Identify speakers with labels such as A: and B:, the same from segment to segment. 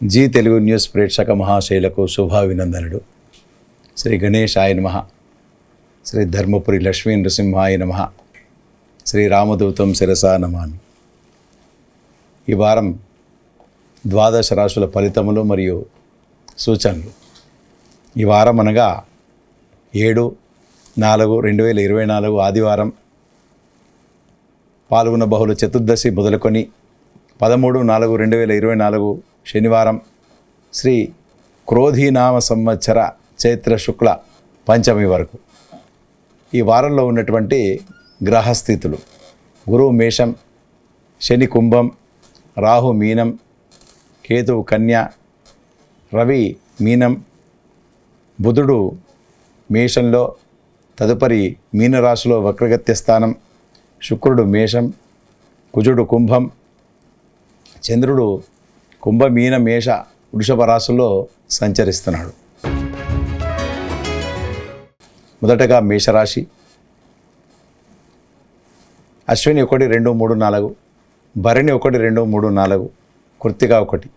A: G Telugu news ప్రేక్షక మహాశైలకు శుభాభినందనలు. శ్రీ గణేశాయ నమః. శ్రీ ధర్మపురి లక్ష్మీ నృసింహాయ నమః. శ్రీ రామదూతం శిరసా నమామి. ఈ వారం ద్వాదశ రాశుల ఫలితములు మరియు సూచనలు. ఈ వారం అనగా 7/4/2024 ఆదివారం, పాల్గొన బహుళ చతుర్దశి మొదలుకొని 13/4/2024 శనివారం, శ్రీ క్రోధీనామ సంవత్సర చైత్ర శుక్ల పంచమి వరకు. ఈ వారంలో ఉన్నటువంటి గ్రహస్థితులు: గురువు మేషం, శని కుంభం, రాహు మీనం, కేతువు కన్య, రవి మీనం, బుధుడు మేషంలో, తదుపరి మీనరాశిలో వక్రగత్య స్థానం, శుక్రుడు మేషం, కుజుడు కుంభం, చంద్రుడు కుంభ మీన మేష వృషభ రాశుల్లో సంచరిస్తున్నాడు. మొదటగా మేషరాశి. అశ్విని 1, 2, 3, 4, భరణి 1, 2, 3, 4, కృత్తిక 1.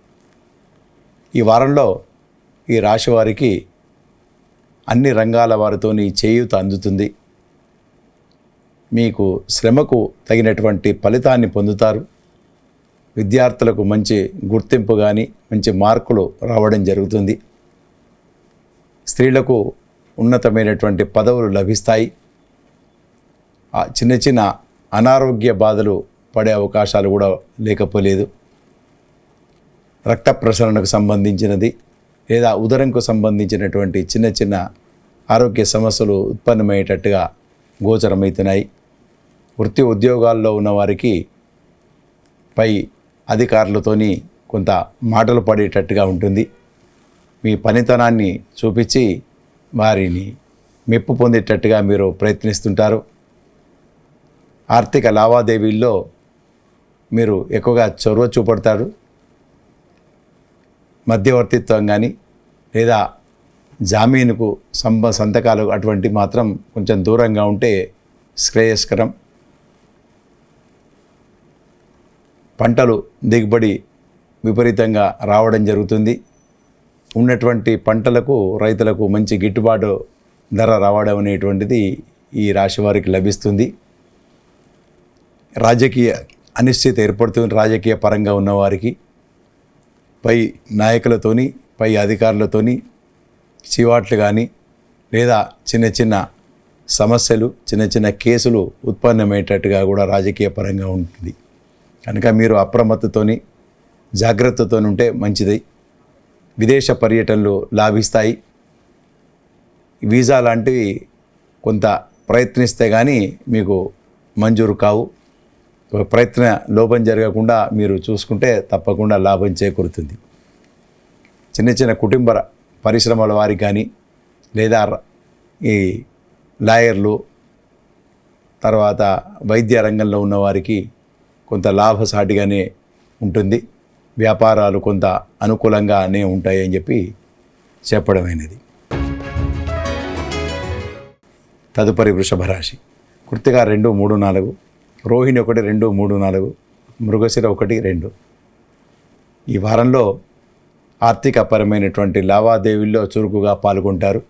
A: ఈ వారంలో ఈ రాశి వారికి అన్ని రంగాల వారితోని చేయూత అందుతుంది. మీకు శ్రమకు తగినటువంటి ఫలితాన్ని పొందుతారు. విద్యార్థులకు మంచి గుర్తింపు కానీ మంచి మార్కులు రావడం జరుగుతుంది. స్త్రీలకు ఉన్నతమైనటువంటి పదవులు లభిస్తాయి. చిన్న చిన్న అనారోగ్య బాధలు పడే అవకాశాలు కూడా లేకపోలేదు. రక్త ప్రసరణకు సంబంధించినది లేదా ఉదరంకు సంబంధించినటువంటి చిన్న చిన్న ఆరోగ్య సమస్యలు ఉత్పన్నమయ్యేటట్టుగా గోచరమవుతున్నాయి. వృత్తి ఉద్యోగాల్లో ఉన్నవారికి పై అధికారులతోని కొంత మాటలు పడేటట్టుగా ఉంటుంది. మీ పనితనాన్ని చూపించి వారిని మెప్పు పొందేటట్టుగా మీరు ప్రయత్నిస్తుంటారు. ఆర్థిక లావాదేవీల్లో మీరు ఎక్కువగా చొరవ చూపడతారు. మధ్యవర్తిత్వం కానీ లేదా జామీనుకు సంతకాలు అటువంటి మాత్రం కొంచెం దూరంగా ఉంటే శ్రేయస్కరం. పంటలు దిగుబడి విపరీతంగా రావడం జరుగుతుంది. ఉన్నటువంటి పంటలకు రైతులకు మంచి గిట్టుబాటు ధర రావడం అనేటువంటిది ఈ రాశి వారికి లభిస్తుంది. రాజకీయ అనిశ్చితి ఏర్పడుతుంది. రాజకీయ పరంగా ఉన్నవారికి పై నాయకులతోని పై అధికారులతోని చివాట్లు కానీ లేదా చిన్న చిన్న సమస్యలు చిన్న చిన్న కేసులు ఉత్పన్నమయ్యేటట్టుగా కూడా రాజకీయ పరంగా ఉంటుంది. కనుక మీరు అప్రమత్తతోని జాగ్రత్తతో ఉంటే మంచిది. విదేశ పర్యటనలు లాభిస్తాయి. వీసా లాంటివి కొంత ప్రయత్నిస్తే కానీ మీకు మంజూరు కావు. ప్రయత్న లోపం జరగకుండా మీరు చూసుకుంటే తప్పకుండా లాభం చేకూరుతుంది. చిన్న చిన్న కుటుంబ పరిశ్రమల వారికి కానీ లేదా ఈ లాయర్లు తర్వాత వైద్య రంగంలో ఉన్నవారికి కొంత లాభసాటిగానే ఉంటుంది. వ్యాపారాలు కొంత అనుకూలంగానే ఉంటాయని చెప్పి చెప్పడమైనది. తదుపరి వృషభ రాశి. కృత్తిక 2, 3, 4, రోహిణి 1, 2, 3, 4, మృగశిర 1, 2. ఈ వారంలో ఆర్థికపరమైనటువంటి లావాదేవీల్లో చురుకుగా పాల్గొంటారు.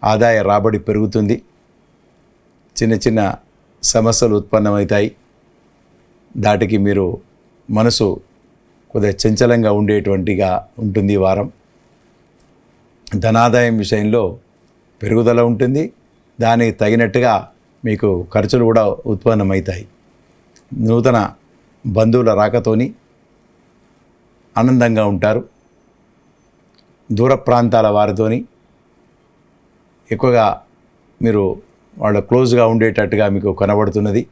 A: ఆదాయ రాబడి పెరుగుతుంది. చిన్న చిన్న సమస్యలు ఉత్పన్నమవుతాయి. దాటికి మీరు మనసు కొద్దిగా చంచలంగా ఉండేటువంటిగా ఉంటుంది. ఈ వారం ధనాదాయం విషయంలో పెరుగుదల ఉంటుంది. దానికి తగినట్టుగా మీకు ఖర్చులు కూడా ఉత్పన్నమవుతాయి. నూతన బంధువుల రాకతోని ఆనందంగా ఉంటారు. దూర ప్రాంతాల వారితోని ఎక్కువగా మీరు వాళ్ళ క్లోజ్గా ఉండేటట్టుగా మీకు కనబడుతున్నది.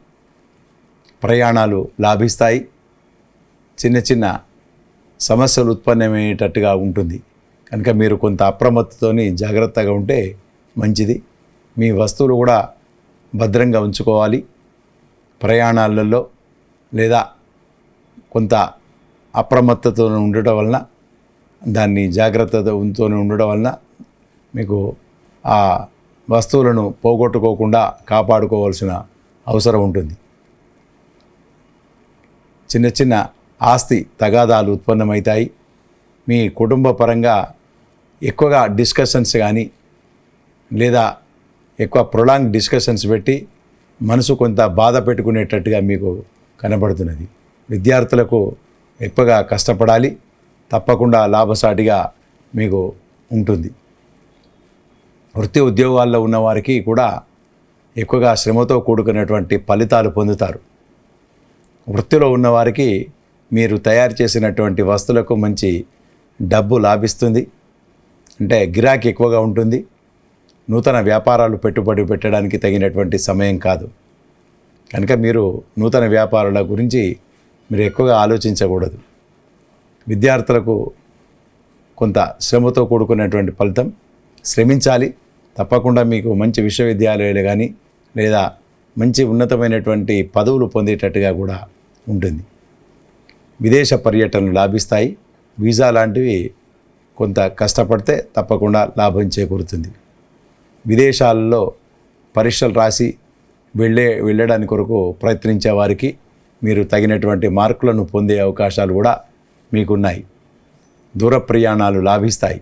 A: ప్రయాణాలు లాభిస్తాయి. చిన్న చిన్న సమస్యలు ఉత్పన్నమయ్యేటట్టుగా ఉంటుంది. కనుక మీరు కొంత అప్రమత్తతోని జాగ్రత్తగా ఉంటే మంచిది. మీ వస్తువులు కూడా భద్రంగా ఉంచుకోవాలి. ప్రయాణాలలో లేదా కొంత అప్రమత్తతో ఉండటం వలన దాన్ని జాగ్రత్తతో ఉండడం వలన మీకు ఆ వస్తువులను పోగొట్టుకోకుండా కాపాడుకోవాల్సిన అవసరం ఉంటుంది. చిన్న చిన్న ఆస్తి తగాదాలు ఉత్పన్నమవుతాయి. మీ కుటుంబ పరంగా ఎక్కువగా డిస్కషన్స్ కానీ లేదా ఎక్కువ ప్రొలాంగ్ డిస్కషన్స్ పెట్టి మనసు కొంత బాధ పెట్టుకునేటట్టుగా మీకు కనబడుతున్నది. విద్యార్థులకు ఎక్కువగా కష్టపడాలి, తప్పకుండా లాభసాటిగా మీకు ఉంటుంది. వృత్తి ఉద్యోగాల్లో ఉన్నవారికి కూడా ఎక్కువగా శ్రమతో కూడుకున్నటువంటి ఫలితాలు పొందుతారు. వృత్తిలో ఉన్నవారికి మీరు తయారు చేసినటువంటి వస్తువులకు మంచి డబ్బు లాభిస్తుంది, అంటే గిరాకీ ఎక్కువగా ఉంటుంది. నూతన వ్యాపారాలు పెట్టుబడి పెట్టడానికి తగినటువంటి సమయం కాదు కనుక మీరు నూతన వ్యాపారాల గురించి మీరు ఎక్కువగా ఆలోచించకూడదు. విద్యార్థులకు కొంత శ్రమతో కూడుకున్నటువంటి ఫలితం, శ్రమించాలి, తప్పకుండా మీకు మంచి విశ్వవిద్యాలయాలు కానీ లేదా మంచి ఉన్నతమైనటువంటి పదవులు పొందేటట్టుగా కూడా ఉంటుంది. విదేశ పర్యటనలు లాభిస్తాయి. వీసా లాంటివి కొంత కష్టపడితే తప్పకుండా లాభం చేకూరుతుంది. విదేశాలలో పరీక్షలు రాసి వెళ్ళడానికి కొరకు ప్రయత్నించే వారికి మీరు తగినటువంటి మార్కులను పొందే అవకాశాలు కూడా మీకున్నాయి. దూర ప్రయాణాలు లాభిస్తాయి.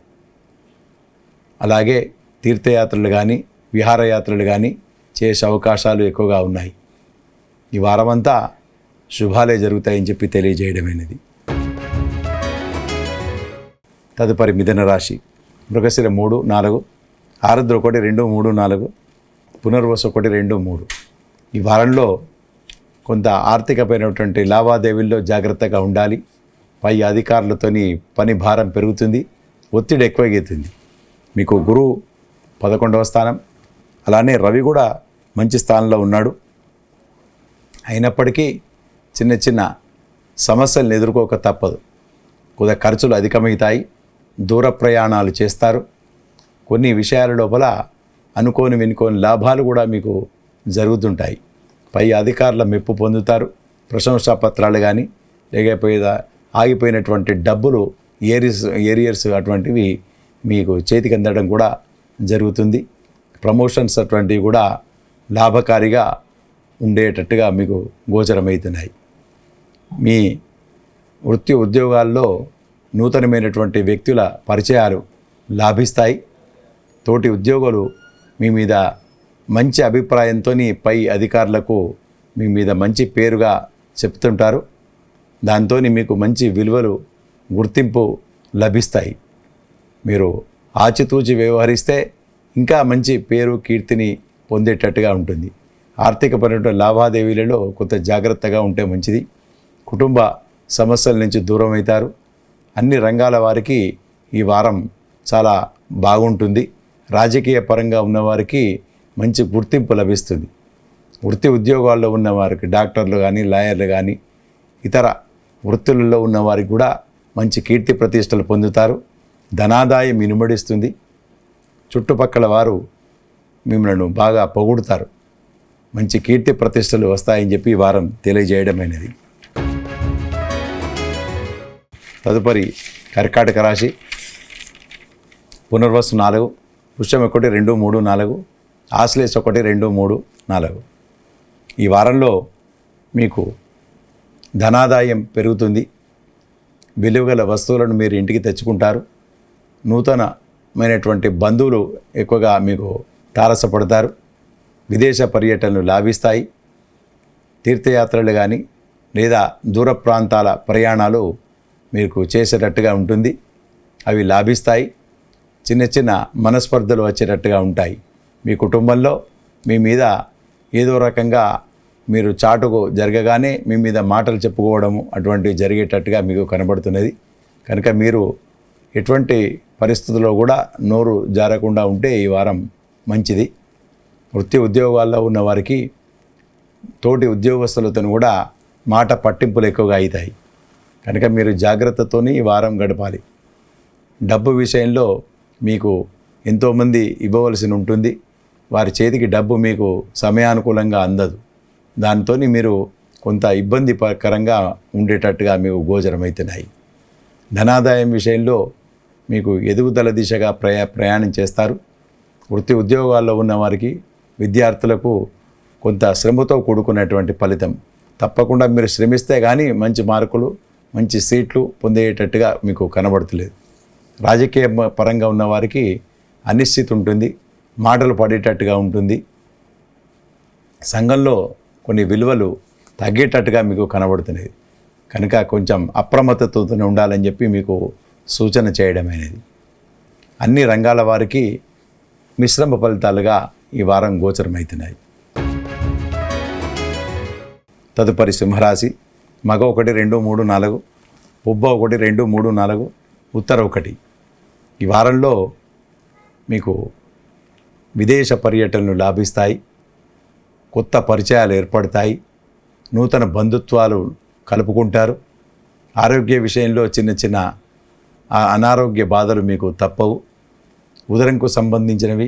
A: అలాగే తీర్థయాత్రలు కానీ విహారయాత్రలు కానీ చేసే అవకాశాలు ఎక్కువగా ఉన్నాయి. ఈ వారమంతా శుభాలే జరుగుతాయని చెప్పి తెలియజేయడమైనది. తదుపరి మిథున రాశి. మృగశిర 3, 4, ఆరుద్ర 1, 2, 3, 4, పునర్వసు 1, 2, 3. ఈ వారంలో కొంత ఆర్థికమైనటువంటి లావాదేవీల్లో జాగ్రత్తగా ఉండాలి. పై అధికారులతోని పని భారం పెరుగుతుంది, ఒత్తిడి ఎక్కువగవుతుంది. మీకు గురువు 11వ స్థానం, అలానే రవి కూడా మంచి స్థానంలో ఉన్నాడు. అయినప్పటికీ చిన్న చిన్న సమస్యలను ఎదుర్కోక తప్పదు. కొద్దిగా ఖర్చులు అధికమవుతాయి, దూర ప్రయాణాలు చేస్తారు. కొన్ని విషయాల లోపల అనుకోని వినుకోని లాభాలు కూడా మీకు జరుగుతుంటాయి. పై అధికారుల మెప్పు పొందుతారు. ప్రశంసా పత్రాలు కానీ లేకపోతే ఆగిపోయినటువంటి డబ్బులు ఏరియర్స్ అటువంటివి మీకు చేతికి అందడం కూడా జరుగుతుంది. ప్రమోషన్స్ అటువంటివి కూడా లాభకారిగా ఉండేటట్టుగా మీకు గోచరమవుతున్నాయి. మీ వృత్తి ఉద్యోగాల్లో నూతనమైనటువంటి వ్యక్తుల పరిచయాలు లాభిస్తాయి. తోటి ఉద్యోగులు మీ మీద మంచి అభిప్రాయంతో పై అధికారులకు మీ మీద మంచి పేరుగా చెప్తుంటారు. దాంతో మీకు మంచి విలువలు, గుర్తింపు లభిస్తాయి. మీరు ఆచితూచి వ్యవహరిస్తే ఇంకా మంచి పేరు, కీర్తిని పొందేటట్టుగా ఉంటుంది. ఆర్థికపరమైన లావాదేవీలలో కొంత జాగ్రత్తగా ఉంటే మంచిది. కుటుంబ సమస్యల నుంచి దూరం అవుతారు. అన్ని రంగాల వారికి ఈ వారం చాలా బాగుంటుంది. రాజకీయ పరంగా ఉన్నవారికి మంచి గుర్తింపు లభిస్తుంది. వృత్తి ఉద్యోగాల్లో ఉన్నవారికి, డాక్టర్లు కానీ లాయర్లు కానీ ఇతర వృత్తులలో ఉన్నవారికి కూడా మంచి కీర్తి ప్రతిష్టలు పొందుతారు. ధనాదాయం ఇనుమడిస్తుంది. చుట్టుపక్కల వారు మిమ్మల్ని బాగా పొగుడుతారు. మంచి కీర్తి ప్రతిష్టలు వస్తాయని చెప్పి ఈ వారం తెలియజేయడమైనది. తదుపరి కర్కాటక రాశి. పునర్వసు 4, పుష్యం 1, 2, 3, 4, ఆశ్లేష 1, 2, 3, 4. ఈ వారంలో మీకు ధనాదాయం పెరుగుతుంది. విలువగల వస్తువులను మీరు ఇంటికి తెచ్చుకుంటారు. నూతనమైనటువంటి బంధువులు ఎక్కువగా మీకు తారసపడతారు. విదేశ పర్యటనలు లాభిస్తాయి. తీర్థయాత్రలు కానీ లేదా దూర ప్రాంతాల ప్రయాణాలు మీకు చేసేటట్టుగా ఉంటుంది. అవి లాభిస్తాయి. చిన్న చిన్న మనస్పర్ధలు వచ్చేటట్టుగా ఉంటాయి. మీ కుటుంబంలో మీ మీద ఏదో రకంగా మీరు చాటుకు జరగగానే మీ మీద మాటలు చెప్పుకోవడము అటువంటివి జరిగేటట్టుగా మీకు కనబడుతున్నది. కనుక మీరు ఎటువంటి పరిస్థితుల్లో కూడా నోరు జారకుండా ఉంటే ఈ వారం మంచిది. వృత్తి ఉద్యోగాల్లో ఉన్న వారికి తోటి ఉద్యోగస్తులతో కూడా మాట పట్టింపులు ఎక్కువగా అవుతాయి. కనుక మీరు జాగ్రత్తతోనే ఈ వారం గడపాలి. డబ్బు విషయంలో మీకు ఎంతోమంది ఇవ్వవలసి ఉంటుంది. వారి చేతికి డబ్బు మీకు సమయానుకూలంగా అందదు. దాంతో మీరు కొంత ఇబ్బందికరంగా ఉండేటట్టుగా మీకు గోచరమవుతున్నాయి. ధనాదాయం విషయంలో మీకు ఎదుగుదల దిశగా ప్రయాణం చేస్తారు. వృత్తి ఉద్యోగాల్లో ఉన్న వారికి, విద్యార్థులకు కొంత శ్రమతో కూడుకున్నటువంటి ఫలితం. తప్పకుండా మీరు శ్రమిస్తే కానీ మంచి మార్కులు, మంచి సీట్లు పొందేటట్టుగా మీకు కనబడతలేదు. రాజకీయ పరంగా ఉన్న వారికి అనిశ్చితి ఉంటుంది, మాటలు పడేటట్టుగా ఉంటుంది. సంఘంలో కొన్ని విలువలు తగ్గేటట్టుగా మీకు కనబడుతున్నాయి. కనుక కొంచెం అప్రమత్తతో ఉండాలని చెప్పి మీకు సూచన చేయడమైనది. అన్ని రంగాల వారికి మిశ్రమ ఫలితాలుగా ఈ వారం గోచరమవుతున్నాయి. తదుపరి సింహరాశి. మగ 1, 2, 3, 4, ఉబ్బ 1, 2, 3, 4, ఉత్తర 1. ఈ వారంలో మీకు విదేశ పర్యటనలు లాభిస్తాయి, కొత్త పరిచయాలు ఏర్పడతాయి, నూతన బంధుత్వాలు కలుపుకుంటారు. ఆరోగ్య విషయంలో చిన్న చిన్న అనారోగ్య బాధలు మీకు తప్పవు. ఉదరంకు సంబంధించినవి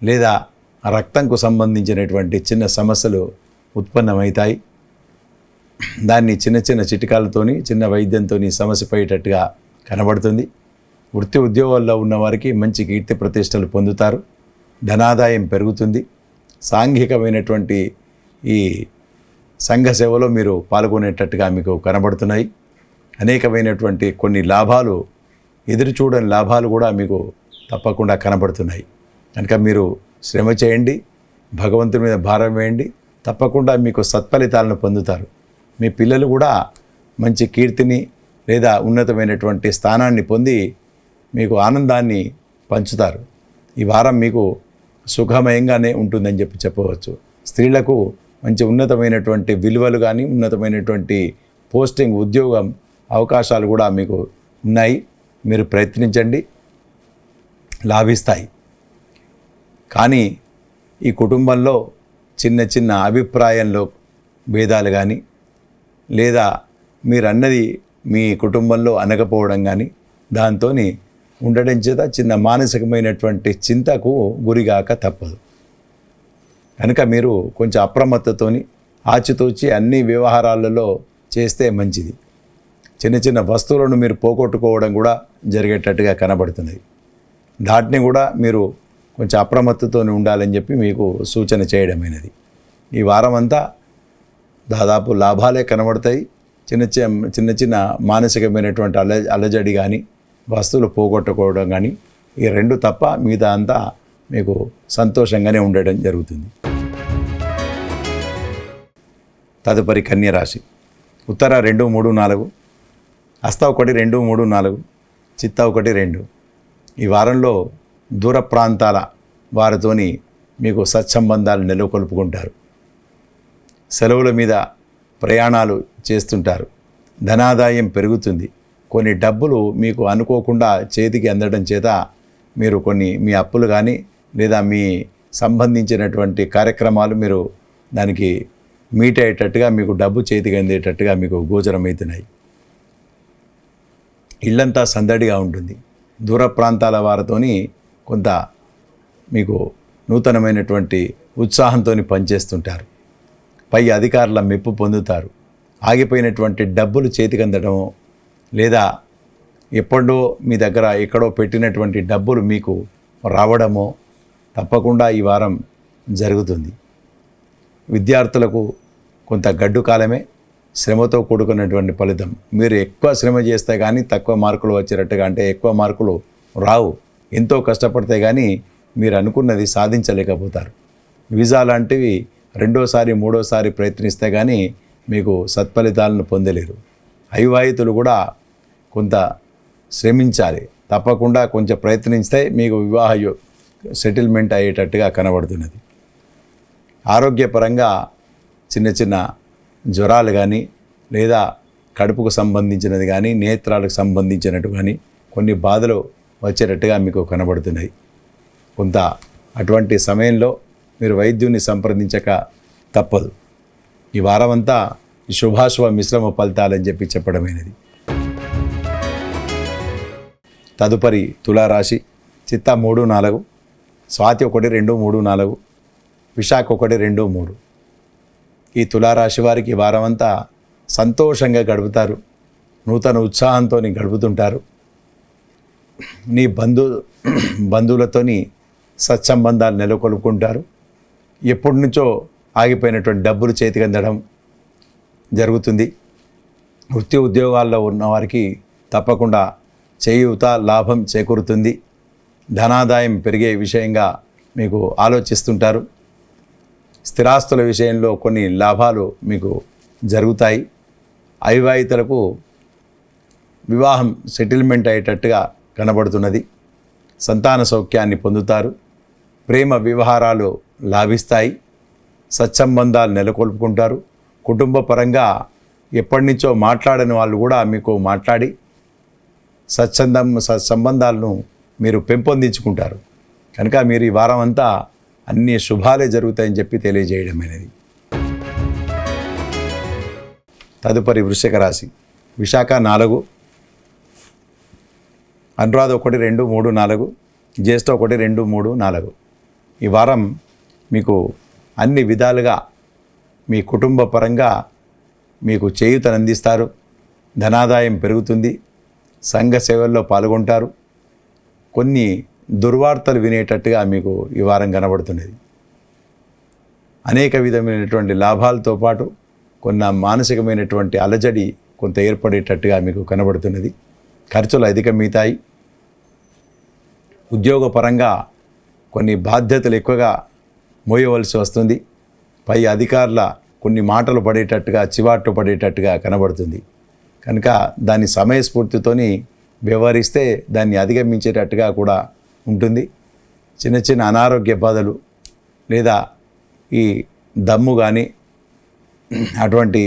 A: లేదా రక్తంకు సంబంధించినటువంటి చిన్న సమస్యలు ఉత్పన్నమవుతాయి. దాన్ని చిన్న చిన్న చిట్కాలతోని, చిన్న వైద్యంతో సమస్య పోయేటట్టుగా కనబడుతుంది. వృత్తి ఉద్యోగాల్లో ఉన్నవారికి మంచి కీర్తి ప్రతిష్టలు పొందుతారు. ధనాదాయం పెరుగుతుంది. సాంఘికమైనటువంటి ఈ సంఘ సేవలో మీరు పాల్గొనేటట్టుగా మీకు కనబడుతున్నాయి. అనేకమైనటువంటి కొన్ని లాభాలు, ఎదురుచూడని లాభాలు కూడా మీకు తప్పకుండా కనబడుతున్నాయి. కనుక మీరు శ్రమ చేయండి, భగవంతుని మీద భారం వేయండి, తప్పకుండా మీకు సత్ఫలితాలను పొందుతారు. మీ పిల్లలు కూడా మంచి కీర్తిని లేదా ఉన్నతమైనటువంటి స్థానాన్ని పొంది మీకు ఆనందాన్ని పంచుతారు. ఈ వారం మీకు సుఖమయంగానే ఉంటుందని చెప్పవచ్చు. స్త్రీలకు మంచి ఉన్నతమైనటువంటి విలువలు కానీ, ఉన్నతమైనటువంటి పోస్టింగ్, ఉద్యోగం అవకాశాలు కూడా మీకు ఉన్నాయి. మీరు ప్రయత్నించండి, లాభిస్తాయి. కానీ ఈ కుటుంబంలో చిన్న చిన్న అభిప్రాయంలో భేదాలు కానీ, లేదా మీరన్నది మీ కుటుంబంలో అనకపోవడం కానీ, దాంతో ఉండడం చేత చిన్న మానసికమైనటువంటి చింతకు గురిగాక తప్పదు. కనుక మీరు కొంచెం అప్రమత్తతోని ఆచితూచి అన్ని వ్యవహారాలలో చేస్తే మంచిది. చిన్న చిన్న వస్తువులను మీరు పోగొట్టుకోవడం కూడా జరిగేటట్టుగా కనబడుతున్నది. దాటిని కూడా మీరు కొంచెం అప్రమత్తతో ఉండాలని చెప్పి మీకు సూచన చేయడమైనది. ఈ వారం అంతా దాదాపు లాభాలే కనబడతాయి. చిన్న చిన్న మానసికమైనటువంటి అలజడి కానీ, వస్తువులు పోగొట్టుకోవడం కానీ, ఈ రెండు తప్ప మిగతా అంతా మీకు సంతోషంగానే ఉండడం జరుగుతుంది. తదుపరి కన్యరాశి. ఉత్తర 2, 3, 4, హస్త 1, 2, 3, 4, చిత్త 1, 2. ఈ వారంలో దూర ప్రాంతాల వారితోని మీకు సత్సంబంధాలు నెలకొల్పుకుంటారు. సెలవుల మీద ప్రయాణాలు చేస్తుంటారు. ధనాదాయం పెరుగుతుంది. కొన్ని డబ్బులు మీకు అనుకోకుండా చేతికి అందడం చేత మీరు కొన్ని మీ అప్పులు కానీ లేదా మీ సంబంధించినటువంటి కార్యక్రమాలు మీరు దానికి మీట్ అయ్యేటట్టుగా మీకు డబ్బు చేతికి అందేటట్టుగా మీకు గోచరమవుతున్నాయి. ఇల్లంతా సందడిగా ఉంటుంది. దూర ప్రాంతాల వారితోని కొంత మీకు నూతనమైనటువంటి ఉత్సాహంతో పనిచేస్తుంటారు. పై అధికారుల మెప్పు పొందుతారు. ఆగిపోయినటువంటి డబ్బులు చేతికి అందడమో లేదా ఎప్పుడో మీ దగ్గర ఎక్కడో పెట్టినటువంటి డబ్బులు మీకు రావడమో తప్పకుండా ఈ వారం జరుగుతుంది. విద్యార్థులకు కొంత గడ్డు కాలమే, శ్రమతో కూడుకున్నటువంటి ఫలితం. మీరు ఎక్కువ శ్రమ చేస్తే కానీ తక్కువ మార్కులు వచ్చేటట్టుగా, అంటే ఎక్కువ మార్కులు రావు. ఎంతో కష్టపడితే కానీ మీరు అనుకున్నది సాధించలేకపోతారు. వీసా లాంటివి రెండోసారి మూడోసారి ప్రయత్నిస్తే కానీ మీకు సత్ఫలితాలను పొందలేరు. అవివాహితులు కూడా కొంత శ్రమించాలి. తప్పకుండా కొంచెం ప్రయత్నిస్తే మీకు వివాహ సెటిల్మెంట్ అయ్యేటట్టుగా కనబడుతున్నది. ఆరోగ్యపరంగా చిన్న చిన్న జ్వరాలు కానీ లేదా కడుపుకు సంబంధించినది కానీ నేత్రాలకు సంబంధించినట్టు కానీ కొన్ని బాధలు వచ్చేటట్టుగా మీకు కనబడుతున్నాయి. కొంత అటువంటి సమయంలో మీరు వైద్యుని సంప్రదించక తప్పదు. ఈ వారమంతా శుభాశుభ మిశ్రమ ఫలితాలని చెప్పి చెప్పడమైనది. తదుపరి తులారాశి. చిత్త 3, 4, స్వాతి 1, 2, 3, 4, విశాఖ 1, 2, 3. ఈ తులారాశి వారికి వారమంతా సంతోషంగా గడుపుతారు. నూతన ఉత్సాహంతో గడుపుతుంటారు. నీ బంధువులతోని సత్సంబంధాలు నెలకొల్పుకుంటారు. ఎప్పటి నుంచో ఆగిపోయినటువంటి డబ్బులు చేతికి అందడం జరుగుతుంది. వృత్తి ఉద్యోగాల్లో ఉన్నవారికి తప్పకుండా చేయూత లాభం చేకూరుతుంది. ధనాదాయం పెరిగే విషయంగా మీకు ఆలోచిస్తుంటారు. స్థిరాస్తుల విషయంలో కొన్ని లాభాలు మీకు జరుగుతాయి. అవివాహితులకు వివాహం సెటిల్మెంట్ అయ్యేటట్టుగా కనబడుతున్నది. సంతాన సౌఖ్యాన్ని పొందుతారు. ప్రేమ వ్యవహారాలు లాభిస్తాయి. సత్సంబంధాలు నెలకొల్పుకుంటారు. కుటుంబ పరంగా ఎప్పటి నుంచో మాట్లాడని వాళ్ళు కూడా మీకు మాట్లాడి సత్సంబంధాలను మీరు పెంపొందించుకుంటారు. కనుక మీరు ఈ వారం అంతా అన్ని శుభాలే జరుగుతాయని చెప్పి తెలియజేయడం అనేది. తదుపరి వృశ్చిక రాశి. విశాఖ 4, అనురాధ 1, 2, 3, 4, జ్యేష్ఠ 1, 2, 3, 4. ఈ వారం మీకు అన్ని విధాలుగా మీ కుటుంబ పరంగా మీకు చేయూతను అందిస్తారు. ధనాదాయం పెరుగుతుంది. సంఘ సేవల్లో పాల్గొంటారు. కొన్ని దుర్వార్తలు వినేటట్టుగా మీకు ఈ వారం కనబడుతున్నది. అనేక విధమైనటువంటి లాభాలతో పాటు కొన్న మానసికమైనటువంటి అలజడి కొంత ఏర్పడేటట్టుగా మీకు కనబడుతున్నది. ఖర్చులు అధికమవుతాయి. ఉద్యోగపరంగా కొన్ని బాధ్యతలు ఎక్కువగా మోయవలసి వస్తుంది. పై అధికారుల కొన్ని మాటలు పడేటట్టుగా చివాట్లు పడేటట్టుగా కనబడుతుంది. కనుక దాని సమయస్ఫూర్తితోని వ్యవహరిస్తే దాన్ని అధిగమించేటట్టుగా కూడా ఉంటుంది. చిన్న చిన్న అనారోగ్య బాధలు లేదా ఈ దమ్ము కానీ అటువంటి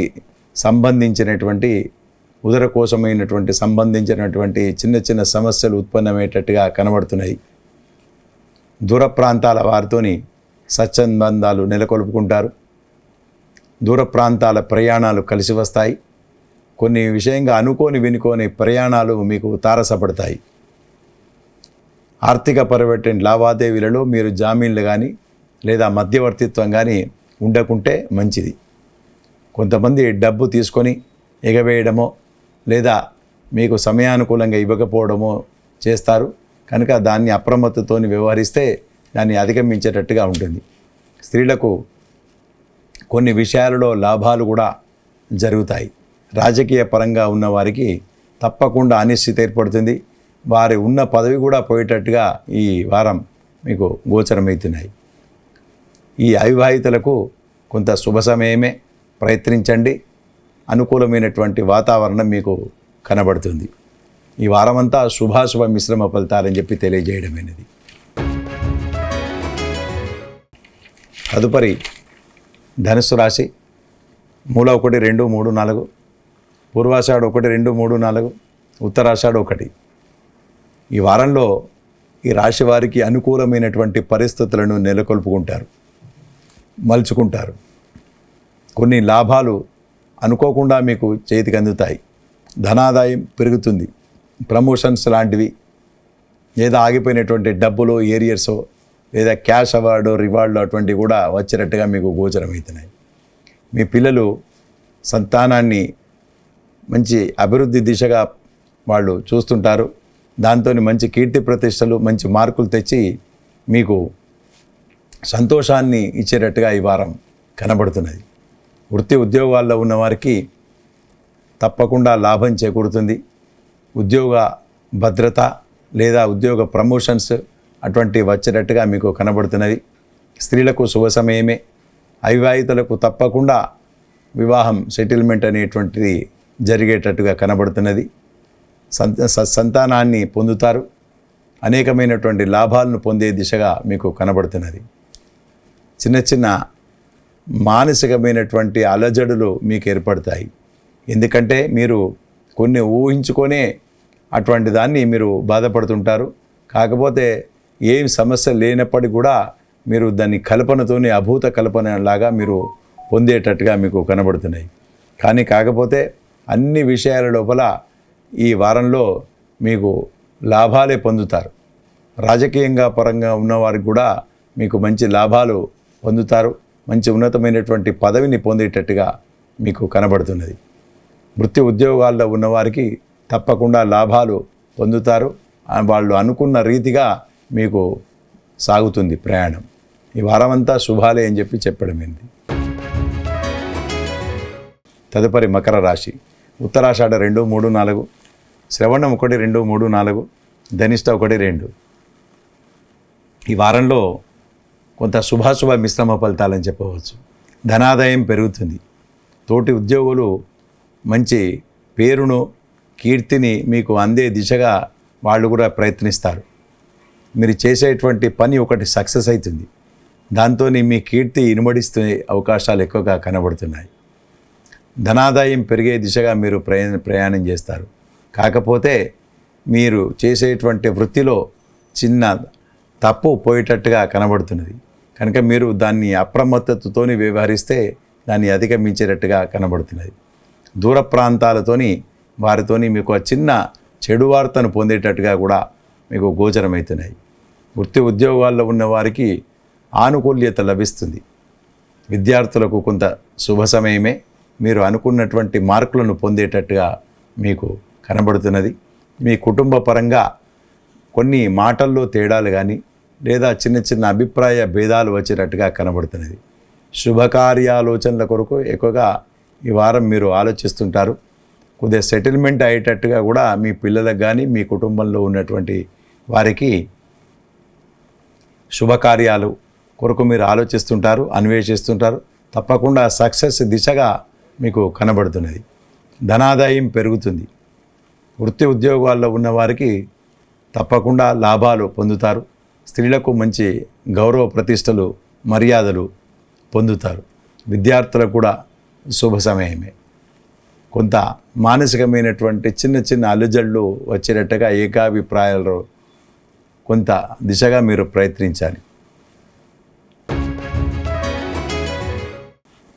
A: సంబంధించినటువంటి ఉదరకోశమైనటువంటి సంబంధించినటువంటి చిన్న చిన్న సమస్యలు ఉత్పన్నమయ్యేటట్టుగా కనబడుతున్నాయి. దూర ప్రాంతాల వారితోని సత్సంబంధాలు నెలకొల్పుకుంటారు. దూర ప్రాంతాల ప్రయాణాలు కలిసి వస్తాయి. కొన్ని విషయంగా వినుకోని ప్రయాణాలు మీకు తారసపడతాయి. ఆర్థిక పరమైన లావాదేవీలలో మీరు జామీన్లు కానీ లేదా మధ్యవర్తిత్వం కానీ ఉండకుంటే మంచిది. కొంతమంది డబ్బు తీసుకొని ఎగవేయడమో లేదా మీకు సమయానుకూలంగా ఇవ్వకపోవడమో చేస్తారు. కనుక దాన్ని అప్రమత్తతోని వ్యవహరిస్తే దాన్ని అధిగమించేటట్టుగా ఉంటుంది. స్త్రీలకు కొన్ని విషయాలలో లాభాలు కూడా జరుగుతాయి. రాజకీయ పరంగా ఉన్నవారికి తప్పకుండా అనిశ్చితి ఏర్పడుతుంది. వారి ఉన్న పదవి కూడా పోయేటట్టుగా ఈ వారం మీకు గోచరమవుతున్నాయి. ఈ అవివాహితులకు కొంత శుభ సమయమే, ప్రయత్నించండి. అనుకూలమైనటువంటి వాతావరణం మీకు కనబడుతుంది. ఈ వారమంతా శుభాశుభ మిశ్రమ ఫలితాలని చెప్పి తెలియజేయడమైనది. తదుపరి ధనుస్సు రాశి. మూల 1, 2, 3, 4, పూర్వాషాఢ 1, 2, 3, 4, ఉత్తరాషాఢ 1. ఈ వారంలో ఈ రాశి వారికి అనుకూలమైనటువంటి పరిస్థితులను నెలకొల్పుకుంటారు, మలుచుకుంటారు. కొన్ని లాభాలు అనుకోకుండా మీకు చేతికి అందుతాయి. ధనాదాయం పెరుగుతుంది. ప్రమోషన్స్ లాంటివి లేదా ఆగిపోయినటువంటి డబ్బులు ఏరియర్సో లేదా క్యాష్ అవార్డు రివార్డు అటువంటివి కూడా వచ్చేటట్టుగా మీకు గోచరమవుతున్నాయి. మీ పిల్లలు సంతానాన్ని మంచి అభివృద్ధి దిశగా వాళ్ళు చూస్తుంటారు. దాంతో మంచి కీర్తి ప్రతిష్టలు, మంచి మార్కులు తెచ్చి మీకు సంతోషాన్ని ఇచ్చేటట్టుగా ఈ వారం కనబడుతున్నది. వృత్తి ఉద్యోగాల్లో ఉన్నవారికి తప్పకుండా లాభం చేకూరుతుంది. ఉద్యోగ భద్రత లేదా ఉద్యోగ ప్రమోషన్స్ అటువంటివి వచ్చేటట్టుగా మీకు కనబడుతున్నది. స్త్రీలకు శుభ సమయమే. అవివాహితులకు తప్పకుండా వివాహం సెటిల్మెంట్ అనేటువంటిది జరిగేటట్టుగా కనబడుతున్నది. సంతానాన్ని పొందుతారు. అనేకమైనటువంటి లాభాలను పొందే దిశగా మీకు కనబడుతున్నది. చిన్న చిన్న మానసికమైనటువంటి అలజడులు మీకు ఏర్పడతాయి. ఎందుకంటే మీరు కొన్ని ఊహించుకొనే అటువంటి దాన్ని మీరు బాధపడుతుంటారు. కాకపోతే ఏం సమస్య లేనప్పటికీ కూడా మీరు దాన్ని కల్పనతోనే అభూత కల్పన లాగా మీరు పొందేటట్టుగా మీకు కనబడుతున్నాయి. కానీ కాకపోతే అన్ని విషయాల లోపల ఈ వారంలో మీకు లాభాలే పొందుతారు. రాజకీయంగా పరంగా ఉన్నవారికి కూడా మీకు మంచి లాభాలు పొందుతారు. మంచి ఉన్నతమైనటువంటి పదవిని పొందేటట్టుగా మీకు కనబడుతున్నది. వృత్తి ఉద్యోగాల్లో ఉన్నవారికి తప్పకుండా లాభాలు పొందుతారు. వాళ్ళు అనుకున్న రీతిగా మీకు సాగుతుంది ప్రయాణం. ఈ వారమంతా శుభాలే అని చెప్పడమైంది. తదుపరి మకర రాశి. ఉత్తరాషాఢ 2, 3, 4, శ్రవణం 1, 2, 3, 4, ధనిష్ట 1, 2. ఈ వారంలో కొంత శుభాశుభ మిశ్రమ ఫలితాలని చెప్పవచ్చు. ధనాదాయం పెరుగుతుంది. తోటి ఉద్యోగులు మంచి పేరును కీర్తిని మీకు అందే దిశగా వాళ్ళు కూడా ప్రయత్నిస్తారు. మీరు చేసేటువంటి పని ఒకటి సక్సెస్ అవుతుంది. దాంతో మీ కీర్తి ఇనుమడిస్తే అవకాశాలు ఎక్కువగా కనబడుతున్నాయి. ధనాదాయం పెరిగే దిశగా మీరు ప్రయాణం చేస్తారు. కాకపోతే మీరు చేసేటువంటి వృత్తిలో చిన్న తప్పు పోయేటట్టుగా కనబడుతున్నది కనుక మీరు దాన్ని అప్రమత్తతతోని వ్యవహరిస్తే దాన్ని అధిగమించేటట్టుగా కనబడుతున్నది. దూర ప్రాంతాలతోని వారితోని మీకు చిన్న చెడు వార్తను పొందేటట్టుగా కూడా మీకు గోచరమవుతున్నాయి. వృత్తి ఉద్యోగాల్లో ఉన్న వారికి ఆనుకూల్యత లభిస్తుంది. విద్యార్థులకు కొంత శుభ సమయమే. మీరు అనుకున్నటువంటి మార్కులను పొందేటట్టుగా మీకు కనబడుతున్నది. మీ కుటుంబ పరంగా కొన్ని మాటల్లో తేడాలు కానీ లేదా చిన్న చిన్న అభిప్రాయ భేదాలు వచ్చేటట్టుగా కనబడుతున్నది. శుభకార్యాలోచనల కొరకు ఎక్కువగా ఈ వారం మీరు ఆలోచిస్తుంటారు. కొద్దిగా సెటిల్మెంట్ అయ్యేటట్టుగా కూడా మీ పిల్లలకు కానీ మీ కుటుంబంలో ఉన్నటువంటి వారికి శుభకార్యాలు కొరకు మీరు ఆలోచిస్తుంటారు, అన్వేషిస్తుంటారు. తప్పకుండా సక్సెస్ దిశగా మీకు కనబడుతున్నది. ధనాదాయం పెరుగుతుంది. వృత్తి ఉద్యోగాల్లో ఉన్నవారికి తప్పకుండా లాభాలు పొందుతారు. స్త్రీలకు మంచి గౌరవ ప్రతిష్టలు మర్యాదలు పొందుతారు. విద్యార్థులకు కూడా శుభ సమయమే. కొంత మానసికమైనటువంటి చిన్న చిన్న అలుజళ్ళు వచ్చేటట్టుగా ఏకాభిప్రాయాలు కొంత దిశగా మీరు ప్రయత్నించాలి.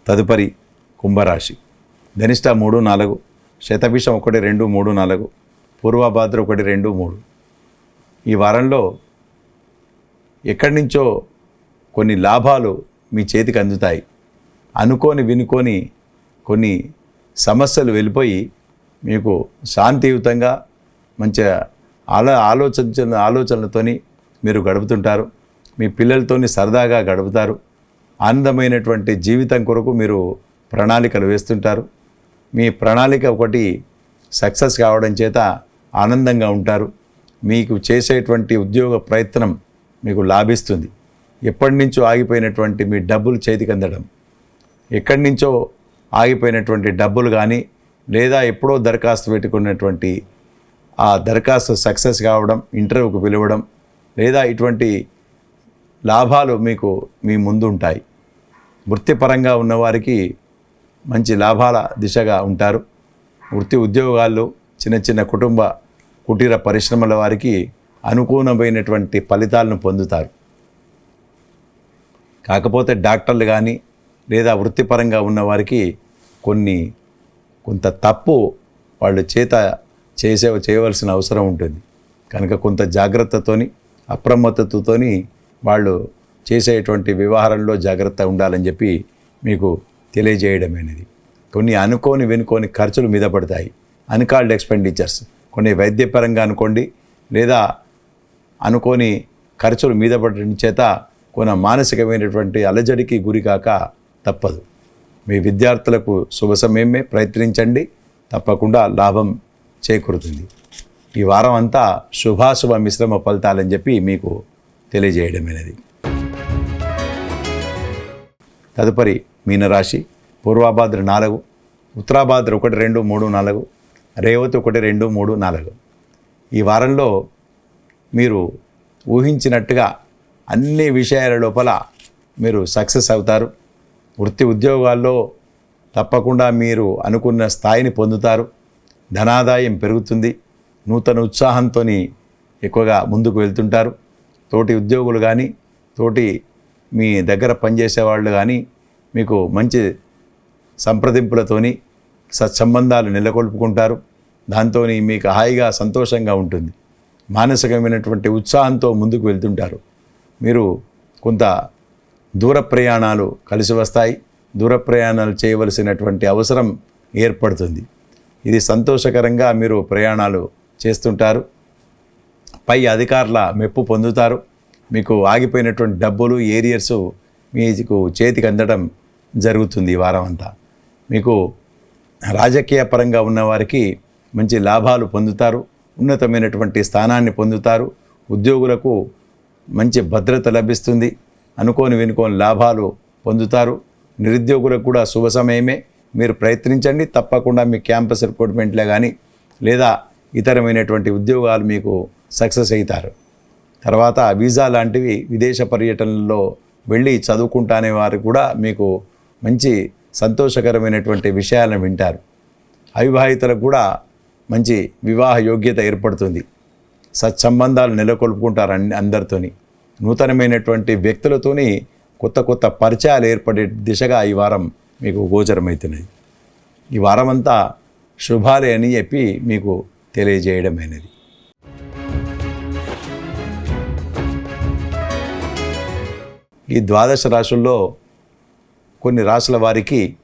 A: తదుపరి కుంభరాశి. ధనిష్ట 3, 4, శతభిషం 1, 2, 3, 4, పూర్వభాద్ర 1, 2, 3. ఈ వారంలో ఎక్కడి నుంచో కొన్ని లాభాలు మీ చేతికి అందుతాయి. వినుకొని కొన్ని సమస్యలు వెళ్ళిపోయి మీకు శాంతియుతంగా మంచిగా ఆలోచనలతోని మీరు గడుపుతుంటారు. మీ పిల్లలతోని సరదాగా గడుపుతారు. ఆనందమైనటువంటి జీవితం కొరకు మీరు ప్రణాళికలు వేస్తుంటారు. మీ ప్రణాళిక ఒకటి సక్సెస్ కావడం చేత ఆనందంగా ఉంటారు. మీకు చేసేటువంటి ఉద్యోగ ప్రయత్నం మీకు లాభిస్తుంది. ఎప్పటి నుంచో ఆగిపోయినటువంటి మీ డబ్బులు చేతికి అందడం, ఎక్కడి నుంచో ఆగిపోయినటువంటి డబ్బులు కానీ లేదా ఎప్పుడో దరఖాస్తు పెట్టుకున్నటువంటి ఆ దరఖాస్తు సక్సెస్ కావడం, ఇంటర్వ్యూకి పిలవడం లేదా ఇటువంటి లాభాలు మీకు మీ ముందు ఉంటాయి. వృత్తిపరంగా ఉన్నవారికి మంచి లాభాల దిశగా ఉంటారు. వృత్తి ఉద్యోగాల్లో చిన్న చిన్న కుటీర పరిశ్రమల వారికి అనుకూలమైనటువంటి ఫలితాలను పొందుతారు. కాకపోతే డాక్టర్లు కానీ లేదా వృత్తిపరంగా ఉన్నవారికి కొంత తప్పు వాళ్ళు చేయవలసిన అవసరం ఉంటుంది. కనుక కొంత జాగ్రత్తతోని అప్రమత్తతతోని వాళ్ళు చేసేటువంటి వ్యవహారంలో జాగ్రత్త ఉండాలని చెప్పి మీకు తెలియజేయడమైనది. కొన్ని వెనుకోని ఖర్చులు మీద పడతాయి. అన్కాల్డ్ ఎక్స్పెండిచర్స్, కొన్ని వైద్యపరంగా అనుకోండి లేదా అనుకోని ఖర్చులు మీద పడడం చేత కొన్ని మానసికమైనటువంటి అలజడికి గురికాక తప్పదు. మీ విద్యార్థులకు శుభ సమయమే. ప్రయత్నించండి, తప్పకుండా లాభం చేకూరుతుంది. ఈ వారం అంతా శుభాశుభ మిశ్రమ ఫలితాలని చెప్పి మీకు తెలియజేయడమైనది. తదుపరి మీనరాశి. పూర్వభాద్ర 4, ఉత్తరాభాద్ర 1, 2, 3, 4, రేవతి 1, 2, 3, 4. ఈ వారంలో మీరు ఊహించినట్టుగా అన్ని విషయాల లోపల మీరు సక్సెస్ అవుతారు. వృత్తి ఉద్యోగాల్లో తప్పకుండా మీరు అనుకున్న స్థాయిని పొందుతారు. ధనాదాయం పెరుగుతుంది. నూతన ఉత్సాహంతో ఎక్కువగా ముందుకు వెళ్తుంటారు. తోటి ఉద్యోగులు కానీ తోటి మీ దగ్గర పనిచేసే వాళ్ళు కానీ మీకు మంచి సంప్రదింపులతోని సత్సంబంధాలు నెలకొల్పుకుంటారు. దాంతో మీకు హాయిగా సంతోషంగా ఉంటుంది. మానసికమైనటువంటి ఉత్సాహంతో ముందుకు వెళ్తుంటారు. మీరు కొంత దూర ప్రయాణాలు కలిసి వస్తాయి. దూర ప్రయాణాలు చేయవలసినటువంటి అవసరం ఏర్పడుతుంది. ఇది సంతోషకరంగా మీరు ప్రయాణాలు చేస్తుంటారు. పై అధికారుల మెప్పు పొందుతారు. మీకు ఆగిపోయినటువంటి డబ్బులు ఏరియర్స్ మీకు చేతికి అందడం జరుగుతుంది. ఈ వారం అంతా మీకు రాజకీయ పరంగా ఉన్నవారికి మంచి లాభాలు పొందుతారు, ఉన్నతమైనటువంటి స్థానాన్ని పొందుతారు, ఉద్యోగులకు మంచి భద్రత లభిస్తుంది, అనుకోని వినుకోని లాభాలు పొందుతారు. నిరుద్యోగులకు కూడా శుభ సమయమే. మీరు ప్రయత్నించండి, తప్పకుండా మీ క్యాంపస్ రిక్రూట్మెంట్లే కానీ లేదా ఇతరమైనటువంటి ఉద్యోగాలు మీకు సక్సెస్ అవుతారు. తర్వాత వీసా లాంటివి విదేశ పర్యటనలో వెళ్ళి చదువుకుంటానే వారు కూడా మీకు మంచి సంతోషకరమైనటువంటి విషయాలను వింటారు. అవివాహితులకు కూడా మంచి వివాహ యోగ్యత ఏర్పడుతుంది. సత్సంబంధాలు నెలకొల్పుకుంటారు అందరితోని. నూతనమైనటువంటి వ్యక్తులతోని కొత్త కొత్త పరిచయాలు ఏర్పడే దిశగా ఈ వారం మీకు గోచరమవుతున్నది. ఈ వారమంతా శుభాలే అని చెప్పి మీకు తెలియజేయడమైనది. ఈ 12 రాశుల్లో కొన్ని రాశుల వారికి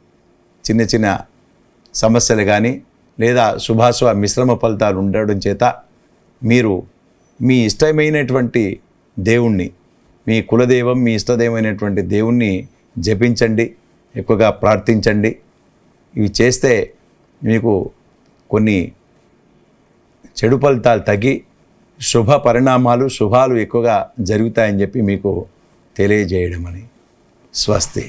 A: చిన్న చిన్న సమస్యలు కానీ లేదా శుభాశుభ మిశ్రమ ఫలితాలు ఉండడం చేత మీరు మీ ఇష్టమైనటువంటి దేవుణ్ణి, మీ కులదైవం, మీ ఇష్టదైవమైనటువంటి దేవుణ్ణి జపించండి, ఎక్కువగా ప్రార్థించండి. ఇవి చేస్తే మీకు కొన్ని చెడు ఫలితాలు తగ్గి శుభ పరిణామాలు, శుభాలు ఎక్కువగా జరుగుతాయని చెప్పి మీకు తెలియజేయడం అని. స్వస్తి.